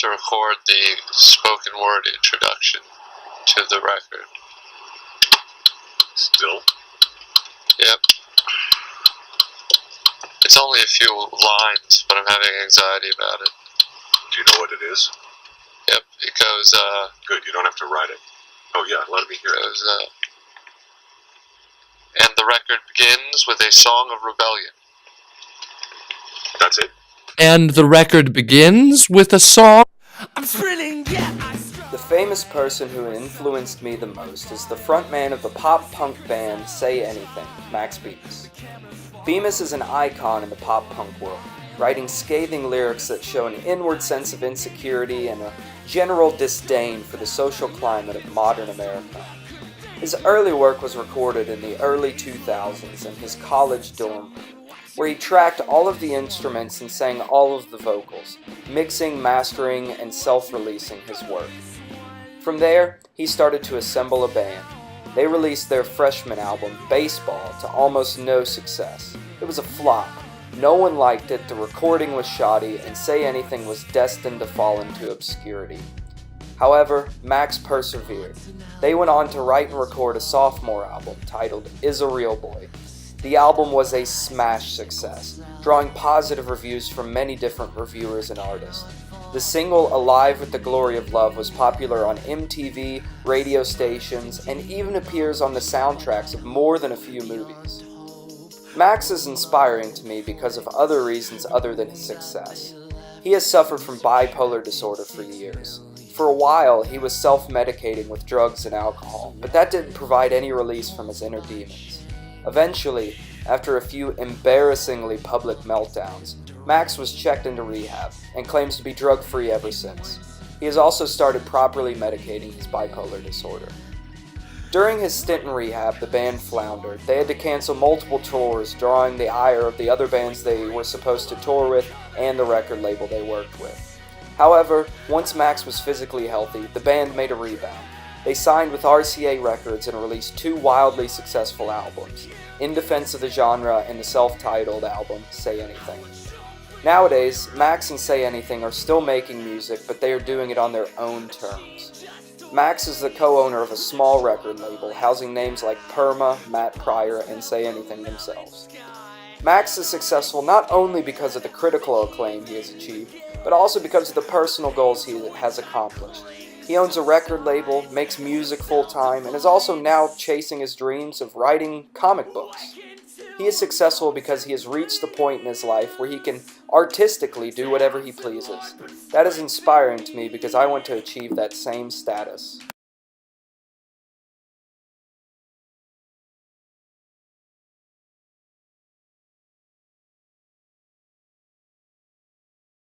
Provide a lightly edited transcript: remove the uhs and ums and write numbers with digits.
to record the spoken word introduction to the record. Still? Yep. It's only a few lines, but I'm having anxiety about it. Do you know what it is? Yep, it goes, Good, you don't have to write it. Oh yeah, let me hear it. goes, and the record begins with a song of rebellion. That's it? And the record begins with a song. I'm thrilling, yeah. The famous person who influenced me the most is the frontman of the pop-punk band Say Anything, MaxBemis. Bemis is an icon in the pop-punk world, writing scathing lyrics that show an inward sense of insecurity and a general disdain for the social climate of modern America. His early work was recorded in the early 2000s in his college dorm room, where he tracked all of the instruments and sang all of the vocals, mixing, mastering, and self-releasing his work. From there, he started to assemble a band. They released their freshman album, Baseball, to almost no success. It was a flop. No one liked it, the recording was shoddy, and Say Anything was destined to fall into obscurity. However, Max persevered. They went on to write and record a sophomore album titled Is a Real Boy. The album was a smash success, drawing positive reviews from many different reviewers and artists. The single Alive with the Glory of Love was popular on MTV, radio stations, and even appears on the soundtracks of more than a few movies. Max is inspiring to me because of other reasons other than his success. He has suffered from bipolar disorder for years. For a while, he was self-medicating with drugs and alcohol, but that didn't provide any release from his inner demons. Eventually, after a few embarrassingly public meltdowns, Max was checked into rehab and claims to be drug-free ever since. He has also started properly medicating his bipolar disorder. During his stint in rehab, the band floundered. They had to cancel multiple tours, drawing the ire of the other bands they were supposed to tour with and the record label they worked with. However, once Max was physically healthy, the band made a rebound. They signed with RCA Records and released 2 wildly successful albums, In Defense of the Genre and the self-titled album, Say Anything. Nowadays, Max and Say Anything are still making music, but they are doing it on their own terms. Max is the co-owner of a small record label, housing names like Perma, Matt Pryor, and Say Anything themselves. Max is successful not only because of the critical acclaim he has achieved, but also because of the personal goals he has accomplished. He owns a record label, makes music full-time, and is also now chasing his dreams of writing comic books. He is successful because he has reached the point in his life where he can artistically do whatever he pleases. That is inspiring to me because I want to achieve that same status.